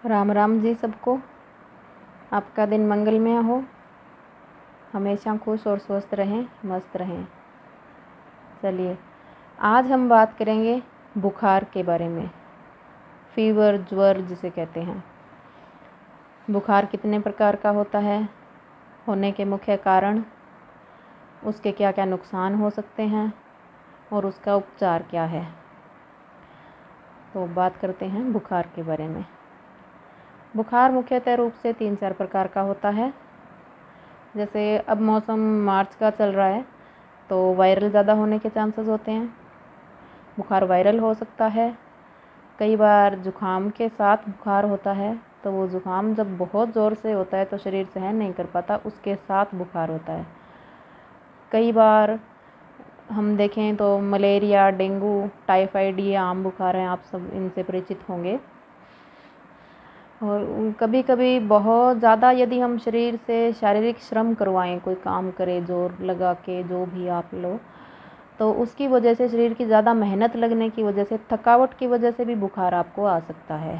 राम राम जी सबको। आपका दिन मंगलमय हो, हमेशा खुश और स्वस्थ रहें, मस्त रहें। चलिए, आज हम बात करेंगे बुखार के बारे में। फीवर, ज्वर जिसे कहते हैं। बुखार कितने प्रकार का होता है, होने के मुख्य कारण, उसके क्या क्या नुकसान हो सकते हैं और उसका उपचार क्या है। तो बात करते हैं बुखार के बारे में। बुखार मुख्यतः रूप से 3-4 प्रकार का होता है। जैसे अब मौसम मार्च का चल रहा है तो वायरल ज़्यादा होने के चांसेस होते हैं। बुखार वायरल हो सकता है। कई बार जुखाम के साथ बुखार होता है, तो वो जुखाम जब बहुत ज़ोर से होता है तो शरीर सहन नहीं कर पाता, उसके साथ बुखार होता है। कई बार हम देखें तो मलेरिया, डेंगू, टाइफाइड, ये आम बुखार हैं, आप सब इनसे परिचित होंगे। और कभी कभी बहुत ज़्यादा यदि हम शरीर से शारीरिक श्रम करवाएं, कोई काम करें ज़ोर लगा के, जो भी आप लो, तो उसकी वजह से, शरीर की ज़्यादा मेहनत लगने की वजह से, थकावट की वजह से भी बुखार आपको आ सकता है।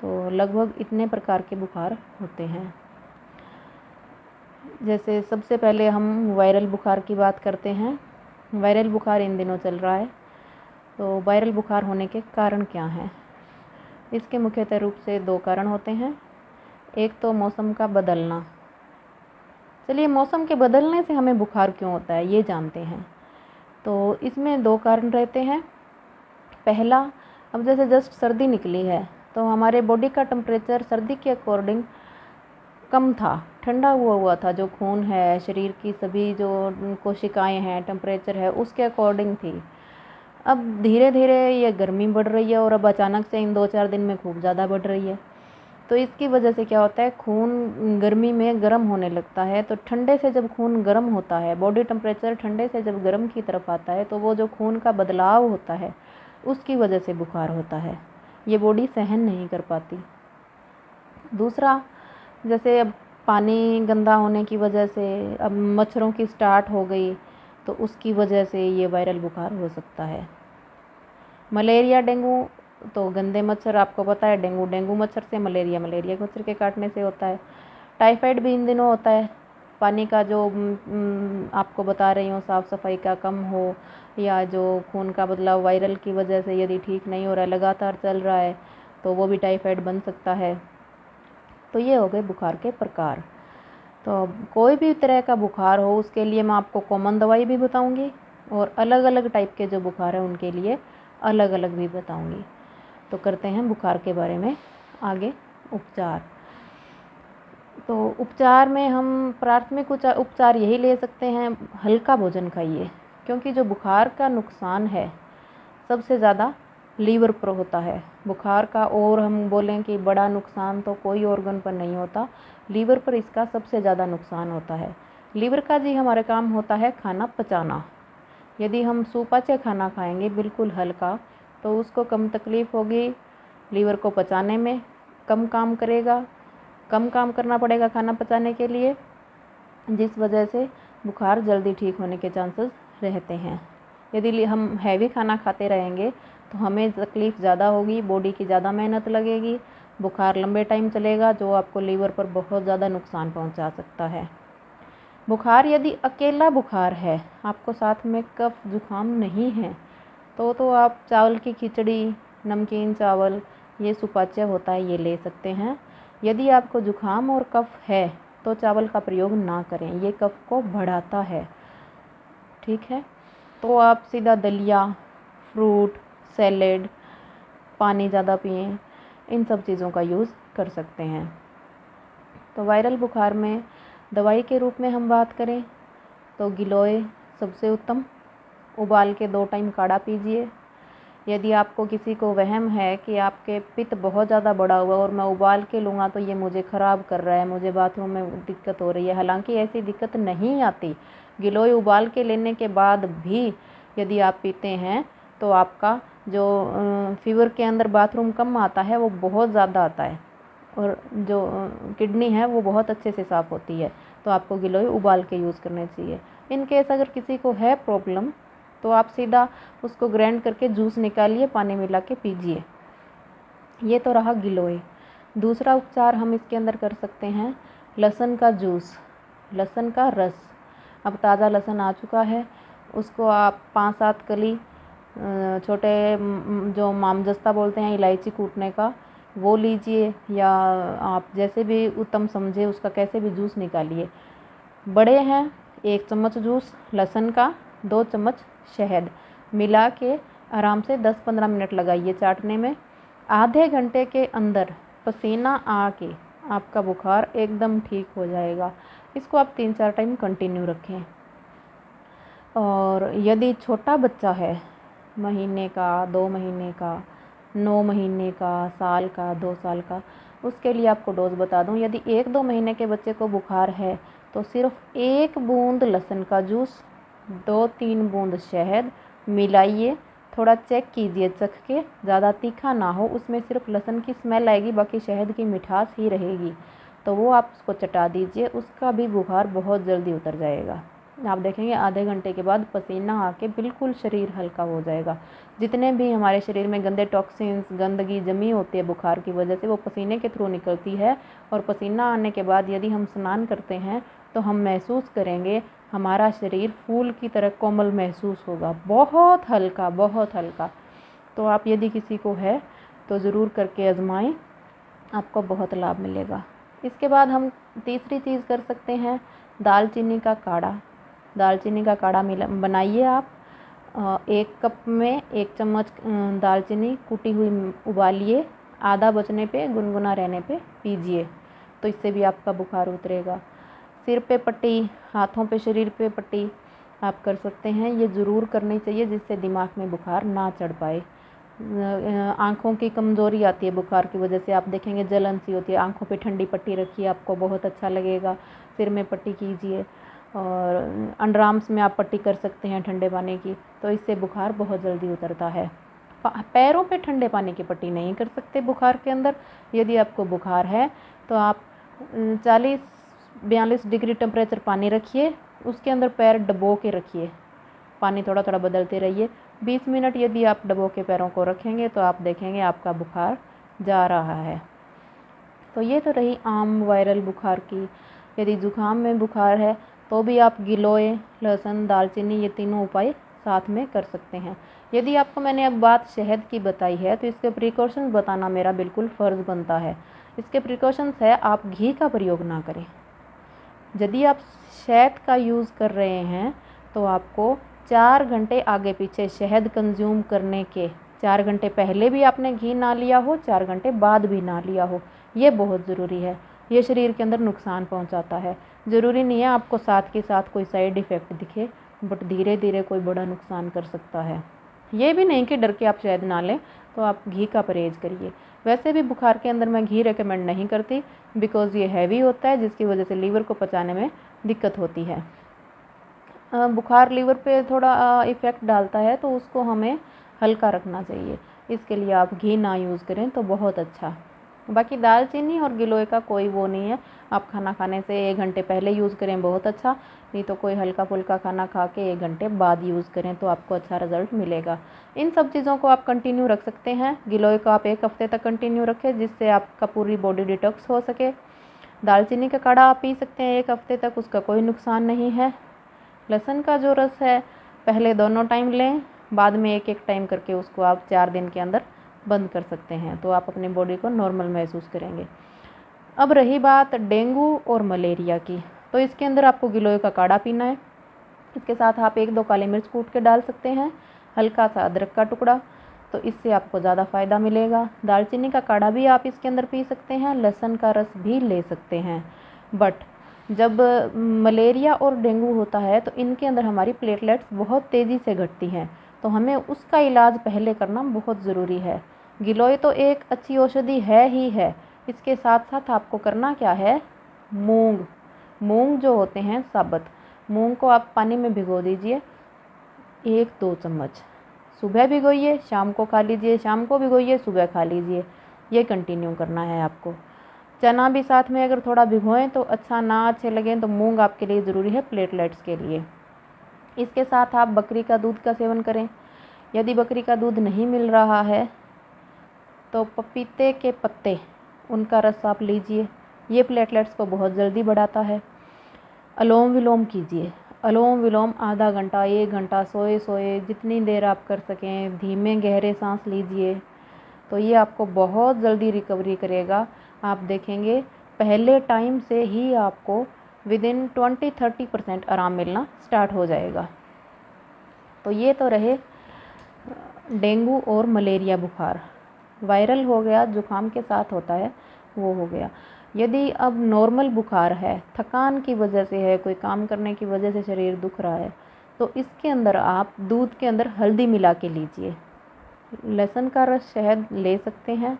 तो लगभग इतने प्रकार के बुखार होते हैं। जैसे सबसे पहले हम वायरल बुखार की बात करते हैं। वायरल बुखार इन दिनों चल रहा है। तो वायरल बुखार होने के कारण क्या हैं? इसके मुख्यतः रूप से 2 कारण होते हैं। एक तो मौसम का बदलना। चलिए, मौसम के बदलने से हमें बुखार क्यों होता है ये जानते हैं। तो इसमें 2 कारण रहते हैं। पहला, अब जैसे जस्ट सर्दी निकली है तो हमारे बॉडी का टेम्परेचर सर्दी के अकॉर्डिंग कम था, ठंडा हुआ था। जो खून है, शरीर की सभी जो कोशिकाएं हैं, टेम्परेचर है, उसके अकॉर्डिंग थी। अब धीरे धीरे ये गर्मी बढ़ रही है और अब अचानक से इन 2-4 दिन में खूब ज़्यादा बढ़ रही है। तो इसकी वजह से क्या होता है, खून गर्मी में गर्म होने लगता है। तो ठंडे से जब खून गर्म होता है, बॉडी टेम्परेचर ठंडे से जब गर्म की तरफ आता है, तो वो जो खून का बदलाव होता है उसकी वजह से बुखार होता है। ये बॉडी सहन नहीं कर पाती। दूसरा, जैसे अब पानी गंदा होने की वजह से, अब मच्छरों की स्टार्ट हो गई तो उसकी वजह से ये वायरल बुखार हो सकता है। मलेरिया, डेंगू तो गंदे मच्छर, आपको पता है, डेंगू मच्छर से, मलेरिया मच्छर के काटने से होता है। टाइफाइड भी इन दिनों होता है। पानी का जो आपको बता रही हूँ, साफ़ सफाई का कम हो, या जो खून का बदलाव वायरल की वजह से यदि ठीक नहीं हो रहा है, लगातार चल रहा है, तो वो भी टाइफाइड बन सकता है। तो ये हो गए बुखार के प्रकार। तो कोई भी तरह का बुखार हो उसके लिए मैं आपको कॉमन दवाई भी बताऊंगी और अलग अलग टाइप के जो बुखार है उनके लिए अलग अलग भी बताऊंगी। तो करते हैं बुखार के बारे में आगे उपचार। तो उपचार में हम प्राथमिक उपचार यही ले सकते हैं, हल्का भोजन खाइए। क्योंकि जो बुखार का नुकसान है सबसे ज़्यादा लीवर पर होता है बुखार का। और हम बोलें कि बड़ा नुकसान तो कोई ऑर्गन पर नहीं होता, लीवर पर इसका सबसे ज़्यादा नुकसान होता है। लीवर का जी हमारा काम होता है खाना पचाना। यदि हम सुपाच्य खाना खाएंगे बिल्कुल हल्का, तो उसको कम तकलीफ़ होगी, लीवर को पचाने में कम काम करेगा, कम काम करना पड़ेगा खाना पचाने के लिए, जिस वजह से बुखार जल्दी ठीक होने के चांसेस रहते हैं। यदि हम हैवी खाना खाते रहेंगे तो हमें तकलीफ़ ज़्यादा होगी, बॉडी की ज़्यादा मेहनत लगेगी, बुखार लंबे टाइम चलेगा, जो आपको लीवर पर बहुत ज़्यादा नुकसान पहुंचा सकता है। बुखार यदि अकेला बुखार है, आपको साथ में कफ जुखाम नहीं है, तो आप चावल की खिचड़ी, नमकीन चावल, ये सुपाच्य होता है, ये ले सकते हैं। यदि आपको जुखाम और कफ है तो चावल का प्रयोग ना करें, ये कफ को बढ़ाता है। ठीक है, तो आप सीधा दलिया, फ्रूट, सैलेड, पानी ज़्यादा पिएं, इन सब चीज़ों का यूज़ कर सकते हैं। तो वायरल बुखार में दवाई के रूप में हम बात करें तो गिलोय सबसे उत्तम। उबाल के 2 टाइम काढ़ा पीजिए। यदि आपको किसी को वहम है कि आपके पित्त बहुत ज़्यादा बढ़ा हुआ और मैं उबाल के लूँगा तो ये मुझे ख़राब कर रहा है, मुझे बाथरूम में दिक्कत हो रही है, हालांकि ऐसी दिक्कत नहीं आती। गिलोय उबाल के लेने के बाद भी यदि आप पीते हैं तो आपका जो फीवर के अंदर बाथरूम कम आता है वो बहुत ज़्यादा आता है, और जो किडनी है वो बहुत अच्छे से साफ़ होती है। तो आपको गिलोय उबाल के यूज़ करने चाहिए। इन केस अगर किसी को है प्रॉब्लम तो आप सीधा उसको ग्राइंड करके जूस निकालिए, पानी मिला के पीजिए। ये तो रहा गिलोय। दूसरा उपचार हम इसके अंदर कर सकते हैं लहसुन का जूस, लहसुन का रस। अब ताज़ा लहसुन आ चुका है, उसको आप 5-7 कली छोटे जो मामजस्ता बोलते हैं इलायची कूटने का, वो लीजिए, या आप जैसे भी उत्तम समझे उसका कैसे भी जूस निकालिए। बड़े हैं 1 चम्मच जूस लहसुन का, 2 चम्मच शहद मिला के आराम से 10-15 मिनट लगाइए चाटने में। आधे घंटे के अंदर पसीना आके आपका बुखार एकदम ठीक हो जाएगा। इसको आप 3-4 टाइम कंटिन्यू रखें। और यदि छोटा बच्चा है, महीने का, 2 महीने का, 9 महीने का, साल का, 2 साल का, उसके लिए आपको डोज बता दूं। यदि 1-2 महीने के बच्चे को बुखार है तो सिर्फ 1 बूंद लहसुन का जूस, 2-3 बूंद शहद मिलाइए। थोड़ा चेक कीजिए चख के, ज़्यादा तीखा ना हो, उसमें सिर्फ लहसुन की स्मेल आएगी, बाकी शहद की मिठास ही रहेगी। तो वो आप उसको चटा दीजिए, उसका भी बुखार बहुत जल्दी उतर जाएगा। आप देखेंगे आधे घंटे के बाद पसीना आके बिल्कुल शरीर हल्का हो जाएगा। जितने भी हमारे शरीर में गंदे टॉक्सिन्स, गंदगी जमी होती है बुखार की वजह से, वो पसीने के थ्रू निकलती है। और पसीना आने के बाद यदि हम स्नान करते हैं तो हम महसूस करेंगे हमारा शरीर फूल की तरह कोमल महसूस होगा, बहुत हल्का, बहुत हल्का। तो आप यदि किसी को है तो ज़रूर करके आजमाएं, आपको बहुत लाभ मिलेगा। इसके बाद हम तीसरी चीज़ कर सकते हैं दालचीनी का काढ़ा। दालचीनी का काढ़ा बनाइए आप। 1 कप में 1 चम्मच दालचीनी कुटी हुई उबालिए, आधा बचने पे, गुनगुना रहने पे पीजिए, तो इससे भी आपका बुखार उतरेगा। सिर पे पट्टी, हाथों पे, शरीर पे पट्टी आप कर सकते हैं, ये ज़रूर करनी चाहिए, जिससे दिमाग में बुखार ना चढ़ पाए। आँखों की कमज़ोरी आती है बुखार की वजह से, आप देखेंगे जलन सी होती है, आँखों पे ठंडी पट्टी रखिए, आपको बहुत अच्छा लगेगा। सिर में पट्टी कीजिए, और अंडर आर्म्स में आप पट्टी कर सकते हैं ठंडे पानी की, तो इससे बुखार बहुत जल्दी उतरता है। पैरों पे ठंडे पानी की पट्टी नहीं कर सकते बुखार के अंदर। यदि आपको बुखार है तो आप 40-42 डिग्री टेम्परेचर पानी रखिए, उसके अंदर पैर डबो के रखिए, पानी थोड़ा थोड़ा बदलते रहिए। 20 मिनट यदि आप डबो के पैरों को रखेंगे तो आप देखेंगे आपका बुखार जा रहा है। तो ये तो रही आम वायरल बुखार की। यदि ज़ुकाम में बुखार है तो भी आप गिलोय, लहसुन, दालचीनी, ये तीनों उपाय साथ में कर सकते हैं। यदि आपको मैंने अब बात शहद की बताई है तो इसके प्रिकॉशंस बताना मेरा बिल्कुल फ़र्ज़ बनता है। इसके प्रिकॉशंस है, आप घी का प्रयोग ना करें। यदि आप शहद का यूज़ कर रहे हैं तो आपको 4 घंटे आगे पीछे शहद कंज्यूम करने के 4 घंटे पहले भी आपने घी ना लिया हो, 4 घंटे बाद भी ना लिया हो, ये बहुत ज़रूरी है। ये शरीर के अंदर नुकसान पहुंचाता है। ज़रूरी नहीं है आपको साथ के साथ कोई साइड इफ़ेक्ट दिखे, बट धीरे धीरे कोई बड़ा नुकसान कर सकता है। ये भी नहीं कि डर के आप शहद ना लें, तो आप घी का परहेज़ करिए। वैसे भी बुखार के अंदर मैं घी रेकमेंड नहीं करती, बिकॉज़ ये हैवी होता है, जिसकी वजह से लीवर को पचाने में दिक्कत होती है। बुखार लीवर पे थोड़ा इफ़ेक्ट डालता है, तो उसको हमें हल्का रखना चाहिए। इसके लिए आप घी ना यूज़ करें तो बहुत अच्छा। बाकी दालचीनी और गिलोय का कोई वो नहीं है, आप खाना खाने से 1 घंटे पहले यूज़ करें बहुत अच्छा, नहीं तो कोई हल्का फुल्का खाना खा के 1 घंटे बाद यूज़ करें तो आपको अच्छा रिज़ल्ट मिलेगा। इन सब चीज़ों को आप कंटिन्यू रख सकते हैं। गिलोय को आप 1 हफ़्ते तक कंटिन्यू रखें, जिससे आपका पूरी बॉडी डिटॉक्स हो सके। दालचीनी का काढ़ा आप पी सकते हैं 1 हफ़्ते तक, उसका कोई नुकसान नहीं है। लहसुन का जो रस है, पहले दोनों टाइम लें, बाद में 1-1 टाइम करके उसको आप 4 दिन के अंदर बंद कर सकते हैं, तो आप अपनी बॉडी को नॉर्मल महसूस करेंगे। अब रही बात डेंगू और मलेरिया की, तो इसके अंदर आपको गिलोय का काढ़ा पीना है। इसके साथ आप 1-2 काली मिर्च कूट के डाल सकते हैं, हल्का सा अदरक का टुकड़ा, तो इससे आपको ज़्यादा फ़ायदा मिलेगा। दालचीनी का काढ़ा भी आप इसके अंदर पी सकते हैं, लहसुन का रस भी ले सकते हैं। बट जब मलेरिया और डेंगू होता है तो इनके अंदर हमारी प्लेटलेट्स बहुत तेज़ी से घटती हैं, तो हमें उसका इलाज पहले करना बहुत ज़रूरी है। गिलोय तो एक अच्छी औषधि है ही है, इसके साथ साथ आपको करना क्या है, मूंग जो होते हैं साबुत, मूंग को आप पानी में भिगो दीजिए 1-2 चम्मच, सुबह भिगोइए, शाम को खा लीजिए, शाम को भिगोइए, सुबह खा लीजिए, ये कंटिन्यू करना है आपको। चना भी साथ में अगर थोड़ा भिगोएं तो अच्छा, ना अच्छे लगें तो मूंग आपके लिए ज़रूरी है प्लेटलेट्स के लिए। इसके साथ आप बकरी का दूध का सेवन करें। यदि बकरी का दूध नहीं मिल रहा है तो पपीते के पत्ते, उनका रस आप लीजिए, ये प्लेटलेट्स को बहुत जल्दी बढ़ाता है। अनुलोम विलोम कीजिए, अनुलोम विलोम आधा घंटा 1 घंटा सोए सोए जितनी देर आप कर सकें, धीमे गहरे सांस लीजिए, तो ये आपको बहुत जल्दी रिकवरी करेगा। आप देखेंगे पहले टाइम से ही आपको विदिन 20-30% आराम मिलना स्टार्ट हो जाएगा। तो ये तो रहे डेंगू और मलेरिया बुखार, वायरल हो गया, जुकाम के साथ होता है वो हो गया। यदि अब नॉर्मल बुखार है, थकान की वजह से है, कोई काम करने की वजह से शरीर दुख रहा है, तो इसके अंदर आप दूध के अंदर हल्दी मिला के लीजिए, लहसुन का रस, शहद ले सकते हैं,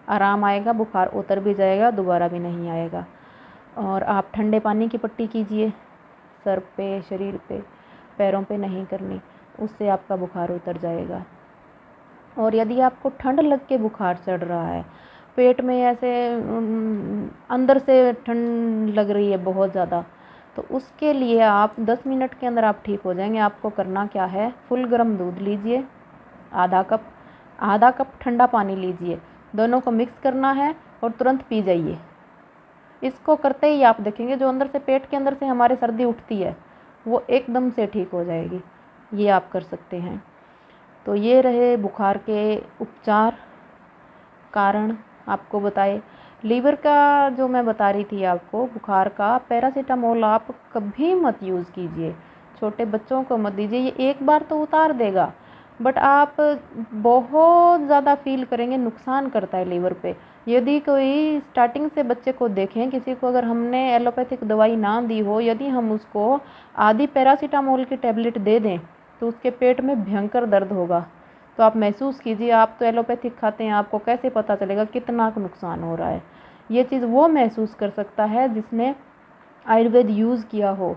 आराम आएगा, बुखार उतर भी जाएगा, दोबारा भी नहीं आएगा। और आप ठंडे पानी की पट्टी कीजिए, सर पे, शरीर पे, पैरों पे नहीं करनी, उससे आपका बुखार उतर जाएगा। और यदि आपको ठंड लग के बुखार चढ़ रहा है, पेट में ऐसे अंदर से ठंड लग रही है बहुत ज़्यादा, तो उसके लिए आप 10 मिनट के अंदर आप ठीक हो जाएंगे। आपको करना क्या है, फुल गर्म दूध लीजिए, आधा कप ठंडा पानी लीजिए, दोनों को मिक्स करना है और तुरंत पी जाइए। इसको करते ही आप देखेंगे जो अंदर से, पेट के अंदर से हमारे सर्दी उठती है, वो एकदम से ठीक हो जाएगी। ये आप कर सकते हैं। तो ये रहे बुखार के उपचार, कारण आपको बताए। लीवर का जो मैं बता रही थी आपको, बुखार का, पैरासीटामोल आप कभी मत यूज़ कीजिए, छोटे बच्चों को मत दीजिए। ये एक बार तो उतार देगा, बट आप बहुत ज़्यादा फील करेंगे, नुकसान करता है लीवर पे। यदि कोई स्टार्टिंग से बच्चे को देखें, किसी को अगर हमने एलोपैथिक दवाई ना दी हो, यदि हम उसको आधी पैरासीटामोल की टैबलेट दे दें तो उसके पेट में भयंकर दर्द होगा। तो आप महसूस कीजिए, आप तो एलोपैथिक खाते हैं, आपको कैसे पता चलेगा कितना नुकसान हो रहा है। ये चीज़ वो महसूस कर सकता है जिसने आयुर्वेद यूज़ किया हो,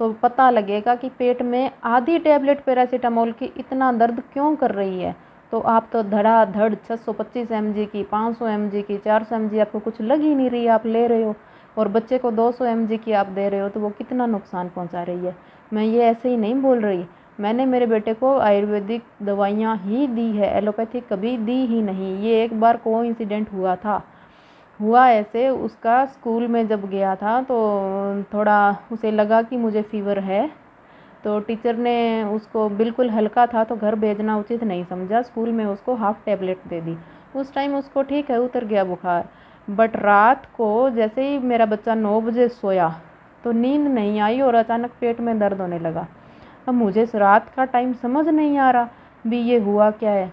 तो पता लगेगा कि पेट में आधी टैबलेट पैरासीटामोल की इतना दर्द क्यों कर रही है। तो आप तो धड़ाधड़ 625 mg की, 500 mg की, 400 mg आपको कुछ लग ही नहीं रही, आप ले रहे हो, और बच्चे को 200 mg की आप दे रहे हो, तो वो कितना नुकसान पहुंचा रही है। मैं ये ऐसे ही नहीं बोल रही, मैंने मेरे बेटे को आयुर्वेदिक दवाइयाँ ही दी है, एलोपैथिक कभी दी ही नहीं। ये एक बार कोइंसिडेंट हुआ ऐसे, उसका स्कूल में जब गया था तो थोड़ा उसे लगा कि मुझे फीवर है, तो टीचर ने उसको, बिल्कुल हल्का था तो घर भेजना उचित नहीं समझा, स्कूल में उसको हाफ टैबलेट दे दी। उस टाइम उसको ठीक है, उतर गया बुखार। बट रात को जैसे ही मेरा बच्चा 9 बजे सोया तो नींद नहीं आई और अचानक पेट में दर्द होने लगा। अब मुझे रात का टाइम समझ नहीं आ रहा भी ये हुआ क्या है,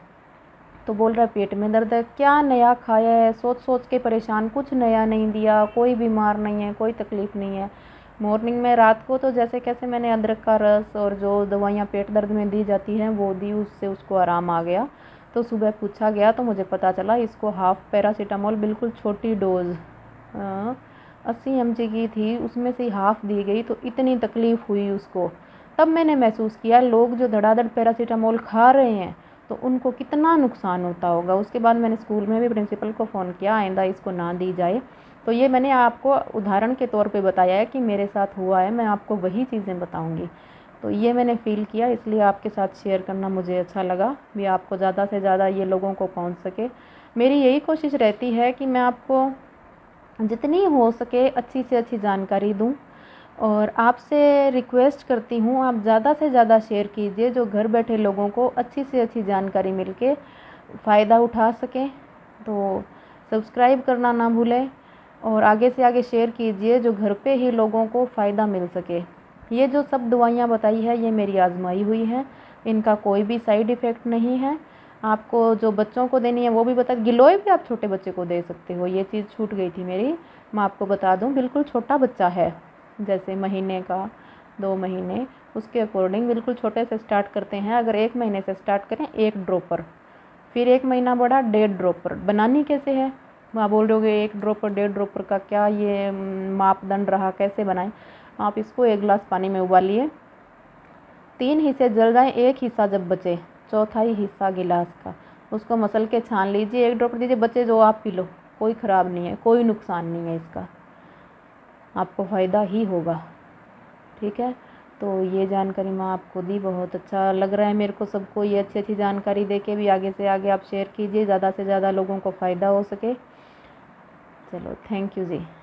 तो बोल रहा है पेट में दर्द है। क्या नया खाया है, सोच सोच के परेशान, कुछ नया नहीं दिया, कोई बीमार नहीं है, कोई तकलीफ़ नहीं है। मॉर्निंग में, रात को तो जैसे कैसे मैंने अदरक का रस और जो दवाइयाँ पेट दर्द में दी जाती हैं वो दी, उससे उसको आराम आ गया। तो सुबह पूछा गया तो मुझे पता चला इसको हाफ पैरासीटामोल, बिल्कुल छोटी डोज 80 mg की थी, उसमें से हाफ दी गई, तो इतनी तकलीफ़ हुई उसको। तब मैंने महसूस किया लोग जो धड़ाधड़ पैरासीटामोल खा रहे हैं तो उनको कितना नुकसान होता होगा। उसके बाद मैंने स्कूल में भी प्रिंसिपल को फ़ोन किया, आइंदा इसको ना दी जाए। तो ये मैंने आपको उदाहरण के तौर पे बताया है कि मेरे साथ हुआ है, मैं आपको वही चीज़ें बताऊंगी। तो ये मैंने फ़ील किया, इसलिए आपके साथ शेयर करना मुझे अच्छा लगा भी आपको ज़्यादा से ज़्यादा ये लोगों को पहुंच सके। मेरी यही कोशिश रहती है कि मैं आपको जितनी हो सके अच्छी से अच्छी जानकारी दूँ, और आपसे रिक्वेस्ट करती हूँ आप ज़्यादा से ज़्यादा शेयर कीजिए, जो घर बैठे लोगों को अच्छी से अच्छी जानकारी मिल के फ़ायदा उठा सकें। तो सब्सक्राइब करना ना भूलें और आगे से आगे शेयर कीजिए, जो घर पे ही लोगों को फ़ायदा मिल सके। ये जो सब दवाइयाँ बताई है ये मेरी आजमाई हुई है, इनका कोई भी साइड इफ़ेक्ट नहीं है। आपको जो बच्चों को देनी है वो भी बता, गिलोय भी आप छोटे बच्चे को दे सकते हो, ये चीज़ छूट गई थी मेरी, मैं आपको बता दूँ। बिल्कुल छोटा बच्चा है, जैसे महीने का, 2 महीने, उसके अकॉर्डिंग बिल्कुल छोटे से स्टार्ट करते हैं। अगर 1 महीने से स्टार्ट करें 1 ड्रॉपर, फिर 1 महीना बढ़ा 1.5 ड्रॉपर। बनानी कैसे है, आप बोल रहे हो 1 ड्रॉपर 1.5 ड्रॉपर का क्या ये मापदंड रहा, कैसे बनाएं। आप इसको 1 गिलास पानी में उबालिए, 3 हिस्से जल जाएं, 1 हिस्सा जब बचे, चौथाई हिस्सा गिलास का उसको मसल के छान लीजिए, 1 ड्रॉपर दीजिए, बचे जो आप पी लो, कोई ख़राब नहीं है, कोई नुकसान नहीं है इसका, आपको फ़ायदा ही होगा। ठीक है, तो ये जानकारी मैं आपको दी, बहुत अच्छा लग रहा है मेरे को सबको ये अच्छी अच्छी जानकारी देके भी। आगे से आगे आप शेयर कीजिए, ज़्यादा से ज़्यादा लोगों को फ़ायदा हो सके। चलो, थैंक यू जी।